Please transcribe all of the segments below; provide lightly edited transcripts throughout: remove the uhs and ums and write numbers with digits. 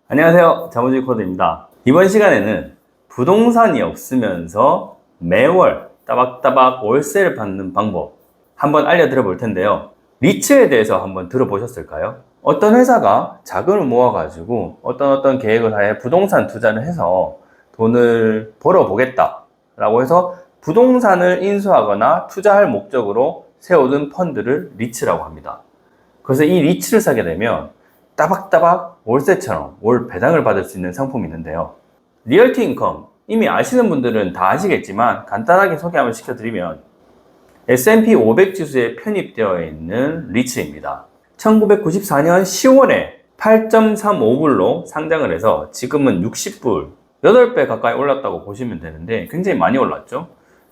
안녕하세요. 자본주의 코드입니다. 이번 시간에는 부동산이 없으면서 매월 따박따박 월세를 받는 방법 한번 알려드려 볼 텐데요. 리츠에 대해서 한번 들어보셨을까요? 어떤 회사가 자금을 모아가지고 어떤 계획을 하에 부동산 투자를 해서 돈을 벌어보겠다 라고 해서 부동산을 인수하거나 투자할 목적으로 세워둔 펀드를 리츠라고 합니다. 그래서 이 리츠를 사게 되면 따박따박 월세처럼 월 배당을 받을 수 있는 상품이 있는데요. 리얼티 인컴, 이미 아시는 분들은 다 아시겠지만 간단하게 소개 한번 시켜드리면 S&P 500 지수에 편입되어 있는 리츠입니다. 1994년 10월에 8.35불로 상장을 해서 지금은 60불, 8배 가까이 올랐다고 보시면 되는데 굉장히 많이 올랐죠.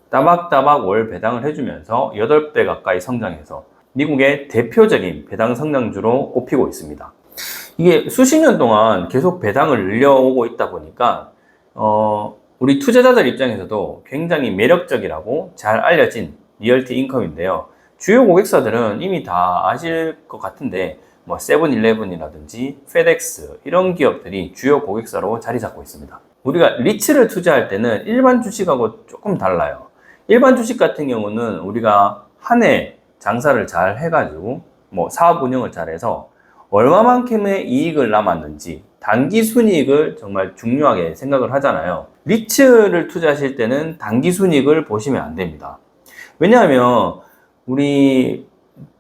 따박따박 월 배당을 해주면서 8배 가까이 성장해서 미국의 대표적인 배당 성장주로 꼽히고 있습니다. 이게 수십 년 동안 계속 배당을 늘려오고 있다 보니까 우리 투자자들 입장에서도 굉장히 매력적이라고 잘 알려진 리얼티 인컴인데요. 주요 고객사들은 이미 다 아실 것 같은데 뭐 세븐일레븐이라든지 페덱스 이런 기업들이 주요 고객사로 자리 잡고 있습니다. 우리가 리츠를 투자할 때는 일반 주식하고 조금 달라요. 일반 주식 같은 경우는 우리가 한 해 장사를 잘 해가지고 뭐 사업 운영을 잘해서 얼마만큼의 이익을 남았는지 단기 순이익을 정말 중요하게 생각을 하잖아요. 리츠를 투자하실 때는 단기 순이익을 보시면 안 됩니다. 왜냐하면 우리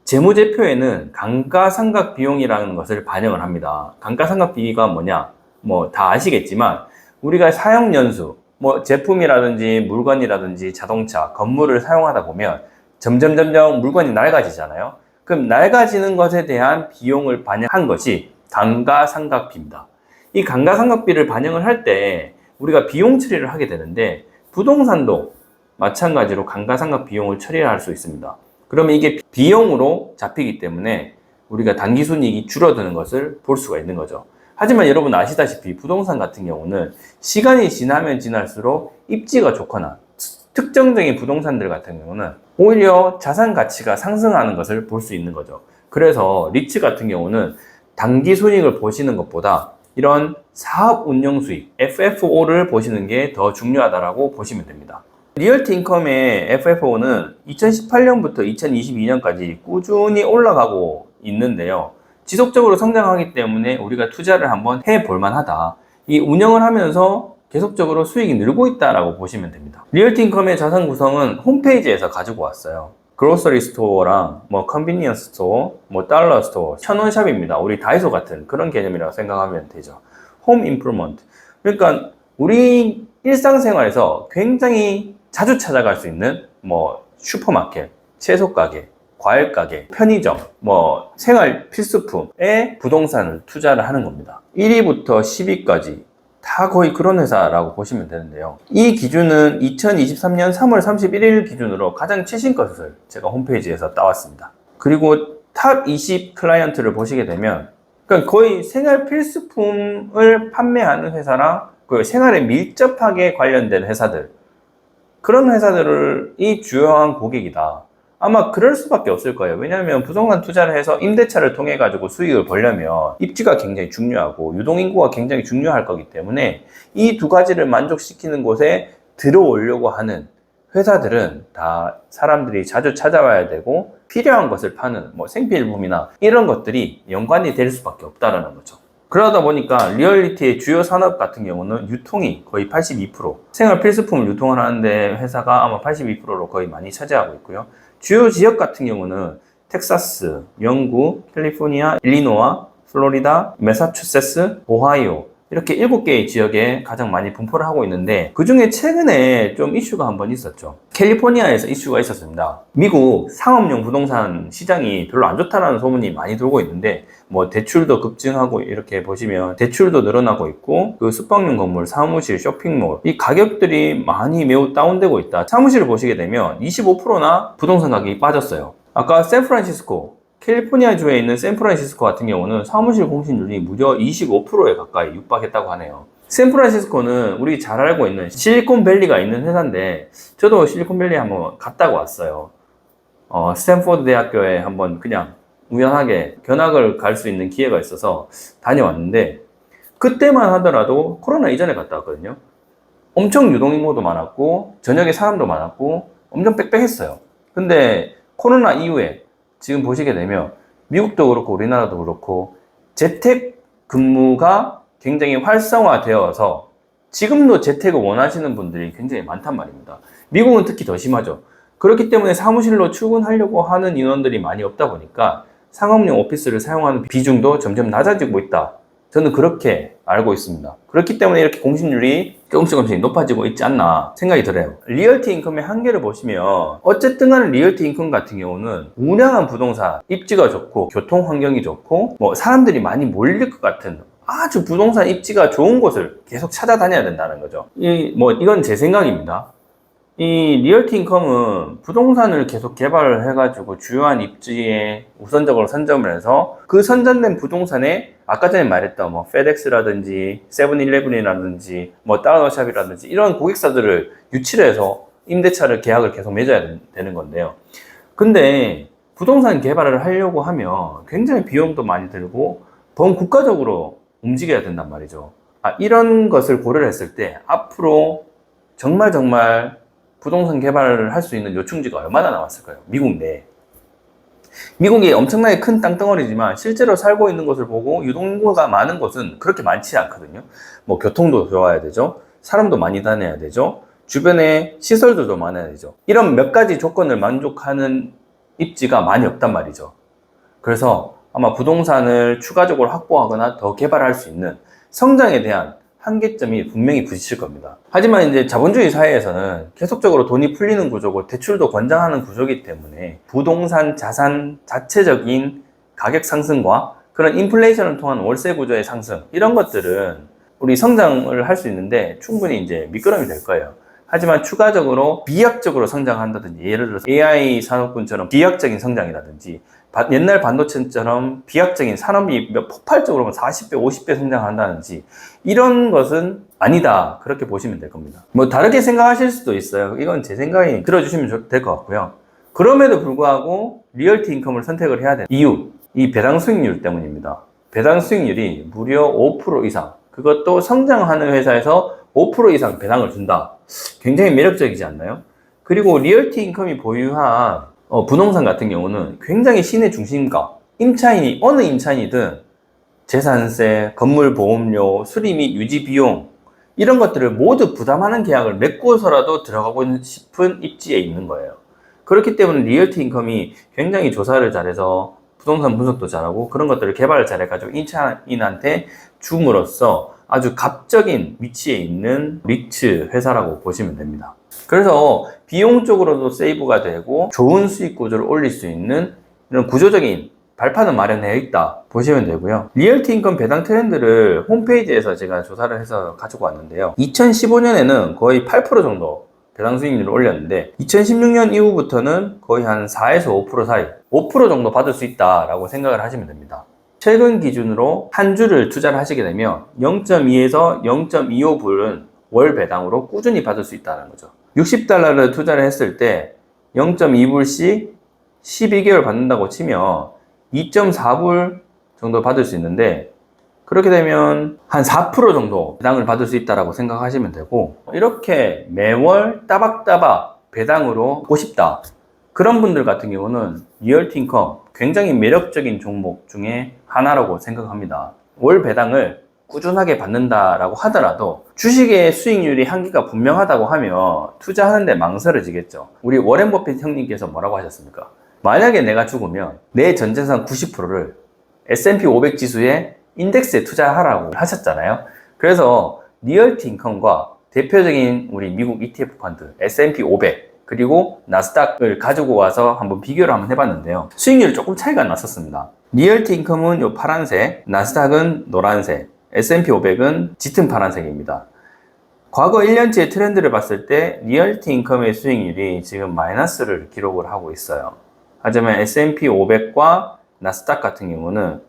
재무제표에는 감가상각 비용이라는 것을 반영을 합니다. 감가상각비가 뭐냐? 뭐 다 아시겠지만 우리가 사용 연수, 뭐 제품이라든지 물건이라든지 자동차, 건물을 사용하다 보면 점점 물건이 낡아지잖아요. 그럼 낡아지는 것에 대한 비용을 반영한 것이 감가상각비입니다. 이 감가상각비를 반영을 할 때 우리가 비용 처리를 하게 되는데 부동산도 마찬가지로 감가상각 비용을 처리를 할 수 있습니다. 그러면 이게 비용으로 잡히기 때문에 우리가 단기순이익이 줄어드는 것을 볼 수가 있는 거죠. 하지만 여러분 아시다시피 부동산 같은 경우는 시간이 지나면 지날수록 입지가 좋거나 특정적인 부동산들 같은 경우는 오히려 자산 가치가 상승하는 것을 볼 수 있는 거죠. 그래서 리츠 같은 경우는 단기 순이익을 보시는 것보다 이런 사업 운영 수익, FFO를 보시는 게 더 중요하다고 보시면 됩니다. 리얼티 인컴의 FFO는 2018년부터 2022년까지 꾸준히 올라가고 있는데요. 지속적으로 성장하기 때문에 우리가 투자를 한번 해볼 만하다. 이 운영을 하면서 계속적으로 수익이 늘고 있다라고 보시면 됩니다. 리얼티 인컴의 자산 구성은 홈페이지에서 가지고 왔어요. 그로서리 스토어랑 뭐 컨비니언스 스토어, 뭐 달러 스토어, 천원샵입니다. 우리 다이소 같은 그런 개념이라고 생각하면 되죠. 홈 임프루먼트. 그러니까 우리 일상생활에서 굉장히 자주 찾아갈 수 있는 뭐 슈퍼마켓, 채소 가게, 과일 가게, 편의점, 뭐 생활 필수품에 부동산을 투자를 하는 겁니다. 1위부터 10위까지 다 거의 그런 회사라고 보시면 되는데요. 이 기준은 2023년 3월 31일 기준으로 가장 최신 것을 제가 홈페이지에서 따왔습니다. 그리고 탑 20 클라이언트를 보시게 되면 그러니까 거의 생활 필수품을 판매하는 회사랑 그 생활에 밀접하게 관련된 회사들, 그런 회사들이 주요한 고객이다. 아마 그럴 수밖에 없을 거예요. 왜냐하면 부동산 투자를 해서 임대차를 통해 가지고 수익을 벌려면 입지가 굉장히 중요하고 유동인구가 굉장히 중요할 거기 때문에 이 두 가지를 만족시키는 곳에 들어오려고 하는 회사들은 다 사람들이 자주 찾아와야 되고 필요한 것을 파는 뭐 생필품이나 이런 것들이 연관이 될 수밖에 없다라는 거죠. 그러다 보니까 리얼리티의 주요 산업 같은 경우는 유통이 거의 82%, 생활 필수품을 유통을 하는데 회사가 아마 82%로 거의 많이 차지하고 있고요. 주요 지역 같은 경우는 텍사스, 영국, 캘리포니아, 일리노아, 플로리다, 매사추세츠, 오하이오 이렇게 7개의 지역에 가장 많이 분포를 하고 있는데 그 중에 최근에 좀 이슈가 한번 있었죠. 캘리포니아에서 이슈가 있었습니다. 미국 상업용 부동산 시장이 별로 안 좋다라는 소문이 많이 돌고 있는데 뭐 대출도 급증하고 이렇게 보시면 대출도 늘어나고 있고 그 숙박용 건물, 사무실, 쇼핑몰 이 가격들이 많이 매우 다운되고 있다. 사무실을 보시게 되면 25%나 부동산 가격이 빠졌어요. 아까 샌프란시스코 캘리포니아 주에 있는 샌프란시스코 같은 경우는 사무실 공실률이 무려 25%에 가까이 육박했다고 하네요. 샌프란시스코는 우리 잘 알고 있는 실리콘밸리가 있는 회사인데 저도 실리콘밸리 한번 갔다가 왔어요. 스탠포드 대학교에 한번 그냥 우연하게 견학을 갈 수 있는 기회가 있어서 다녀왔는데 그때만 하더라도 코로나 이전에 갔다 왔거든요. 엄청 유동인구도 많았고 저녁에 사람도 많았고 엄청 빽빽했어요. 근데 코로나 이후에 지금 보시게 되면 미국도 그렇고 우리나라도 그렇고 재택 근무가 굉장히 활성화되어서 지금도 재택을 원하시는 분들이 굉장히 많단 말입니다. 미국은 특히 더 심하죠. 그렇기 때문에 사무실로 출근하려고 하는 인원들이 많이 없다 보니까 상업용 오피스를 사용하는 비중도 점점 낮아지고 있다. 저는 그렇게 알고 있습니다. 그렇기 때문에 이렇게 공실률이 조금씩 높아지고 있지 않나 생각이 들어요. 리얼티 인컴의 한계를 보시면 어쨌든 간에 리얼티 인컴 같은 경우는 우량한 부동산, 입지가 좋고 교통 환경이 좋고 뭐 사람들이 많이 몰릴 것 같은 아주 부동산 입지가 좋은 곳을 계속 찾아다녀야 된다는 거죠. 이건 제 생각입니다. 이 리얼티 인컴은 부동산을 계속 개발을 해가지고 주요한 입지에 우선적으로 선점을 해서 그 선정된 부동산에 아까 전에 말했던 뭐 페덱스라든지 세븐일레븐이라든지 뭐 다우너샵이라든지 이런 고객사들을 유치를 해서 임대차를 계약을 계속 맺어야 되는 건데요. 근데 부동산 개발을 하려고 하면 굉장히 비용도 많이 들고 범국가적으로 움직여야 된단 말이죠. 이런 것을 고려를 했을 때 앞으로 정말 부동산 개발을 할 수 있는 요충지가 얼마나 나왔을까요? 미국 내에. 미국이 엄청나게 큰 땅덩어리지만 실제로 살고 있는 것을 보고 유동인구가 많은 곳은 그렇게 많지 않거든요. 뭐 교통도 좋아야 되죠. 사람도 많이 다녀야 되죠. 주변에 시설들도 많아야 되죠. 이런 몇 가지 조건을 만족하는 입지가 많이 없단 말이죠. 그래서 아마 부동산을 추가적으로 확보하거나 더 개발할 수 있는 성장에 대한 한계점이 분명히 부딪힐 겁니다. 하지만 이제 자본주의 사회에서는 계속적으로 돈이 풀리는 구조고 대출도 권장하는 구조이기 때문에 부동산 자산 자체적인 가격 상승과 그런 인플레이션을 통한 월세 구조의 상승 이런 것들은 우리 성장을 할 수 있는데 충분히 이제 미끄럼이 될 거예요. 하지만 추가적으로 비약적으로 성장한다든지 예를 들어서 AI 산업군처럼 비약적인 성장이라든지 옛날 반도체처럼 비약적인 산업이 폭발적으로 40배, 50배 성장한다든지 이런 것은 아니다. 그렇게 보시면 될 겁니다. 뭐 다르게 생각하실 수도 있어요. 이건 제 생각이 들어주시면 될 것 같고요. 그럼에도 불구하고 리얼티 인컴을 선택을 해야 되는 이유, 이 배당 수익률 때문입니다. 배당 수익률이 무려 5% 이상, 그것도 성장하는 회사에서 5% 이상 배당을 준다. 굉장히 매력적이지 않나요? 그리고 리얼티 인컴이 보유한 부동산 같은 경우는 굉장히 시내 중심가, 임차인이 어느 임차인이든 재산세, 건물 보험료, 수리 및 유지 비용 이런 것들을 모두 부담하는 계약을 맺고서라도 들어가고 싶은 입지에 있는 거예요. 그렇기 때문에 리얼티 인컴이 굉장히 조사를 잘해서 부동산 분석도 잘하고 그런 것들을 개발을 잘해가지고 임차인한테 줌으로써 아주 갑적인 위치에 있는 리츠 회사라고 보시면 됩니다. 그래서 비용적으로도 세이브가 되고 좋은 수익 구조를 올릴 수 있는 이런 구조적인 발판은 마련되어 있다 보시면 되고요. 리얼티 인컴 배당 트렌드를 홈페이지에서 제가 조사를 해서 가지고 왔는데요. 2015년에는 거의 8% 정도 배당 수익률을 올렸는데 2016년 이후부터는 거의 한 4에서 5% 사이 5% 정도 받을 수 있다라고 생각을 하시면 됩니다. 최근 기준으로 한 주를 투자를 하시게 되면 0.2에서 0.25불은 월 배당으로 꾸준히 받을 수 있다는 거죠. 60달러를 투자를 했을 때 0.2불씩 12개월 받는다고 치면 2.4불 정도 받을 수 있는데 그렇게 되면 한 4% 정도 배당을 받을 수 있다고 생각하시면 되고 이렇게 매월 따박따박 배당으로 받고 싶다. 그런 분들 같은 경우는 리얼티 인컴 굉장히 매력적인 종목 중에 하나라고 생각합니다. 월 배당을 꾸준하게 받는다라고 하더라도 주식의 수익률이 한계가 분명하다고 하면 투자하는데 망설여지겠죠. 우리 워렌 버핏 형님께서 뭐라고 하셨습니까? 만약에 내가 죽으면 내 전재산 90%를 S&P 500 지수에 인덱스에 투자하라고 하셨잖아요. 그래서 리얼티 인컴과 대표적인 우리 미국 ETF 펀드 S&P 500 그리고 나스닥을 가지고 와서 한번 비교를 한번 해봤는데요. 수익률이 조금 차이가 났었습니다. 리얼티 인컴은 요 파란색, 나스닥은 노란색, S&P 500은 짙은 파란색입니다. 과거 1년치의 트렌드를 봤을 때 리얼티 인컴의 수익률이 지금 마이너스를 기록을 하고 있어요. 하지만 S&P 500과 나스닥 같은 경우는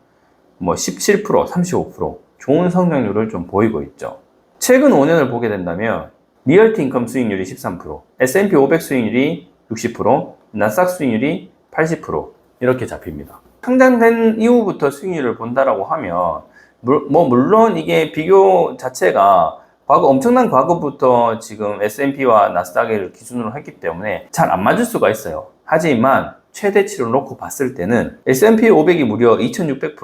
뭐 17%, 35% 좋은 성장률을 좀 보이고 있죠. 최근 5년을 보게 된다면 리얼티 인컴 수익률이 13%, S&P 500 수익률이 60%, 나스닥 수익률이 80% 이렇게 잡힙니다. 상장된 이후부터 수익률을 본다라고 하면 물론 이게 비교 자체가 엄청난 과거부터 지금 S&P와 나스닥을 기준으로 했기 때문에 잘 안 맞을 수가 있어요. 하지만 최대치로 놓고 봤을 때는 S&P 500이 무려 2600%,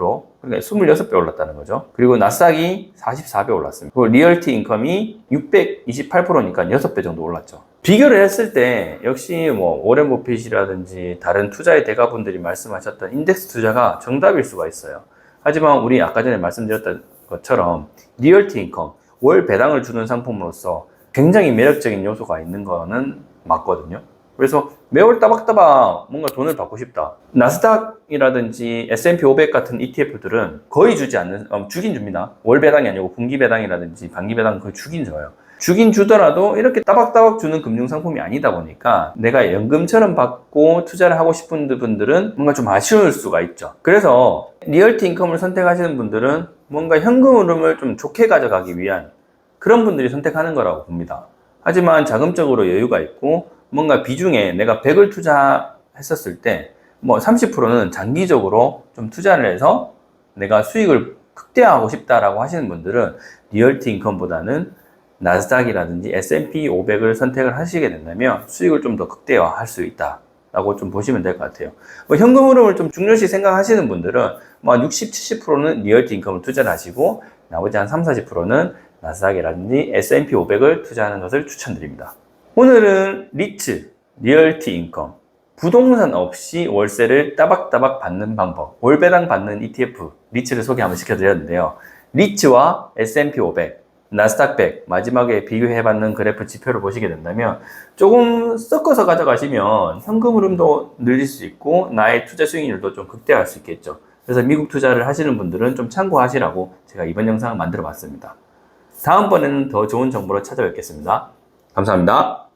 그러니까 26배 올랐다는 거죠. 그리고 나스닥이 44배 올랐습니다. 그리고 리얼티 인컴이 628%니까 6배 정도 올랐죠. 비교를 했을 때 역시 오렌 버핏이라든지 다른 투자의 대가분들이 말씀하셨던 인덱스 투자가 정답일 수가 있어요. 하지만 우리 아까 전에 말씀드렸던 것처럼 리얼티 인컴, 월 배당을 주는 상품으로서 굉장히 매력적인 요소가 있는 거는 맞거든요. 그래서 매월 따박따박 뭔가 돈을 받고 싶다. 나스닥이라든지 S&P 500 같은 ETF들은 거의 주지 않는, 주긴 줍니다. 월 배당이 아니고 분기 배당이라든지 반기 배당 거의 주긴 줘요. 주긴 주더라도 이렇게 따박따박 주는 금융상품이 아니다 보니까 내가 연금처럼 받고 투자를 하고 싶은 분들은 뭔가 좀 아쉬울 수가 있죠. 그래서 리얼티 인컴을 선택하시는 분들은 뭔가 현금 흐름을 좀 좋게 가져가기 위한 그런 분들이 선택하는 거라고 봅니다. 하지만 자금적으로 여유가 있고 뭔가 비중에 내가 100을 투자했었을 때 30%는 장기적으로 좀 투자를 해서 내가 수익을 극대화하고 싶다라고 하시는 분들은 리얼티 인컴보다는 나스닥이라든지 S&P 500을 선택을 하시게 된다면 수익을 좀 더 극대화할 수 있다라고 좀 보시면 될 것 같아요. 현금 흐름을 좀 중요시 생각하시는 분들은 60, 70%는 리얼티 인컴을 투자를 하시고 나머지 한 3, 40%는 나스닥이라든지 S&P 500을 투자하는 것을 추천드립니다. 오늘은 리츠, 리얼티 인컴, 부동산 없이 월세를 따박따박 받는 방법, 월배당 받는 ETF, 리츠를 소개 한번 시켜드렸는데요. 리츠와 S&P 500, 나스닥 100 마지막에 비교해봤는 그래프 지표를 보시게 된다면 조금 섞어서 가져가시면 현금 흐름도 늘릴 수 있고 나의 투자 수익률도 좀 극대화할 수 있겠죠. 그래서 미국 투자를 하시는 분들은 좀 참고하시라고 제가 이번 영상을 만들어 봤습니다. 다음번에는 더 좋은 정보로 찾아뵙겠습니다. 감사합니다.